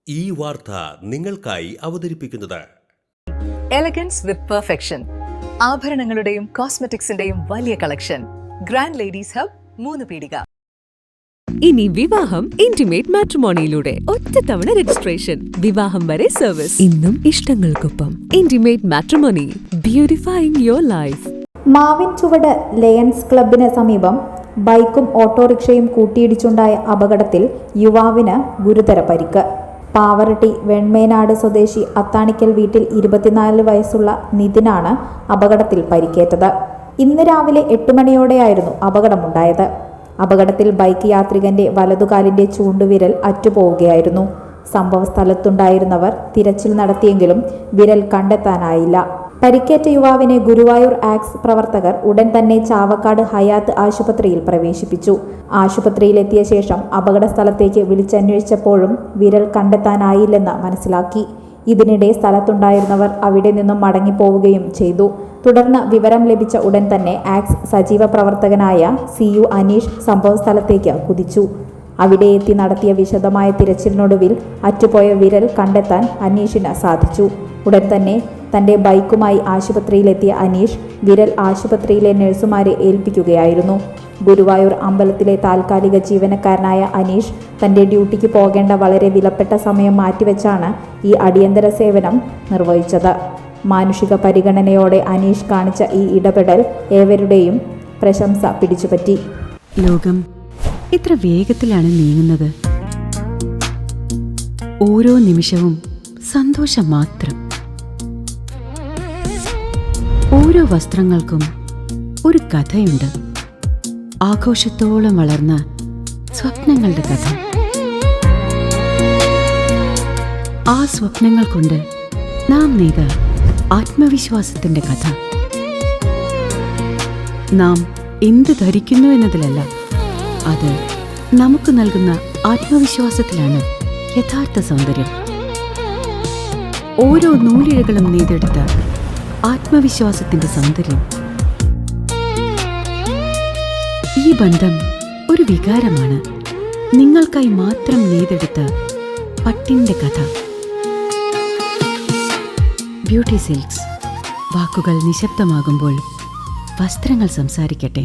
ഈ വാർത്ത നിങ്ങൾക്കായി അവതരിപ്പിക്കുന്നത് എലഗൻസ് വിത്ത് പെർഫെക്ഷൻ. ആഭരണങ്ങളുടെയും കോസ്മെറ്റിക്സിന്റെയും വലിയ കളക്ഷൻ. ഗ്രാൻഡ് ലേഡീസ് ഹബ്, 3 പീടിക. ഇനി വിവാഹം ഇന്റിമേറ്റ് മാട്രിമോണിയിലൂടെ ഒറ്റത്തവണ രജിസ്ട്രേഷൻ, വിവാഹം വരെ സർവീസ്. ഇന്നും ഇഷ്ടങ്ങൾക്കൊപ്പം ഇന്റിമേറ്റ് മാട്രിമോണി, ബ്യൂട്ടിഫൈയിങ് യുവർ ലൈഫ്. മാവിൻ ചുവട് ലയൺസ് ക്ലബിന് സമീപം ബൈക്കും ഓട്ടോറിക്ഷയും കൂട്ടിയിടിച്ചുണ്ടായ അപകടത്തിൽ യുവാവിന് ഗുരുതര പരിക്ക്. പാവറട്ടി വെൺമേനാട് സ്വദേശി അത്താണിക്കൽ വീട്ടിൽ 24 വയസ്സുള്ള നിതിനാണ് അപകടത്തിൽ പരിക്കേറ്റത്. ഇന്ന് രാവിലെ 8 മണിയോടെയായിരുന്നു അപകടമുണ്ടായത്. അപകടത്തിൽ ബൈക്ക് യാത്രികന്റെ വലതുകാലിന്റെ ചൂണ്ടുവിരൽ അറ്റുപോവുകയായിരുന്നു. സംഭവ സ്ഥലത്തുണ്ടായിരുന്നവർ തിരച്ചിൽ നടത്തിയെങ്കിലും വിരൽ കണ്ടെത്താനായില്ല. പരിക്കേറ്റ യുവാവിനെ ഗുരുവായൂർ ആക്സ് പ്രവർത്തകർ ഉടൻ തന്നെ ചാവക്കാട് ഹയാത്ത് ആശുപത്രിയിൽ പ്രവേശിപ്പിച്ചു. ആശുപത്രിയിലെത്തിയ ശേഷം അപകട സ്ഥലത്തേക്ക് വിളിച്ചന്വേഷിച്ചപ്പോഴും വിരൽ കണ്ടെത്താനായില്ലെന്ന് മനസ്സിലാക്കി. ഇതിനിടെ സ്ഥലത്തുണ്ടായിരുന്നവർ അവിടെ നിന്നും മടങ്ങിപ്പോവുകയും ചെയ്തു. തുടർന്ന് വിവരം ലഭിച്ച ഉടൻ തന്നെ ആക്സ് സജീവ പ്രവർത്തകനായ CU അനീഷ് സംഭവസ്ഥലത്തേക്ക് കുതിച്ചു. അവിടെ എത്തി നടത്തിയ വിശദമായ തിരച്ചിലിനൊടുവിൽ അറ്റുപോയ വിരൽ കണ്ടെത്താൻ അനീഷിന് സാധിച്ചു. ഉടൻ തന്നെ തന്റെ ബൈക്കുമായി ആശുപത്രിയിലെത്തിയ അനീഷ് വിരൽ ആശുപത്രിയിലെ നഴ്സുമാരെ ഏൽപ്പിക്കുകയായിരുന്നു. ഗുരുവായൂർ അമ്പലത്തിലെ താൽക്കാലിക ജീവനക്കാരനായ അനീഷ് തന്റെ ഡ്യൂട്ടിക്ക് പോകേണ്ട വളരെ വിലപ്പെട്ട സമയം മാറ്റിവെച്ചാണ് ഈ അടിയന്തര സേവനം നിർവഹിച്ചത്. മാനുഷിക പരിഗണനയോടെ അനീഷ് കാണിച്ച ഈ ഇടപെടൽ ഏവരുടെയും പ്രശംസ പിടിച്ചുപറ്റി. ലോകം എത്ര വേഗത്തിലാണ് നീങ്ങുന്നത്. ഓരോ നിമിഷവും സന്തോഷം മാത്രം. ഓരോ വസ്ത്രങ്ങൾക്കും ഒരു കഥയുണ്ട്. ആഘോഷത്തോളം വളർന്ന സ്വപ്നങ്ങളുടെ കഥ. ആ സ്വപ്നങ്ങൾ കൊണ്ട് നാം നെയ്ത ആത്മവിശ്വാസത്തിന്റെ കഥ. നാം എന്ത് ധരിക്കുന്നു എന്നതിലല്ല, അത് നമുക്ക് നൽകുന്ന ആത്മവിശ്വാസത്തിലാണ് യഥാർത്ഥ സൗന്ദര്യം. ഓരോ നൂലിഴകളും നെയ്തെടുത്ത ആത്മവിശ്വാസത്തിന്റെ സൗന്ദര്യം. ഈ ബന്ധം ഒരു വികാരമാണ്. നിങ്ങൾക്കായി മാത്രം നെയ്തെടുത്ത പട്ടിന്റെ കഥ. Beauty silks. വാക്കുകൾ നിശബ്ദമാകുമ്പോൾ വസ്ത്രങ്ങൾ സംസാരിക്കട്ടെ.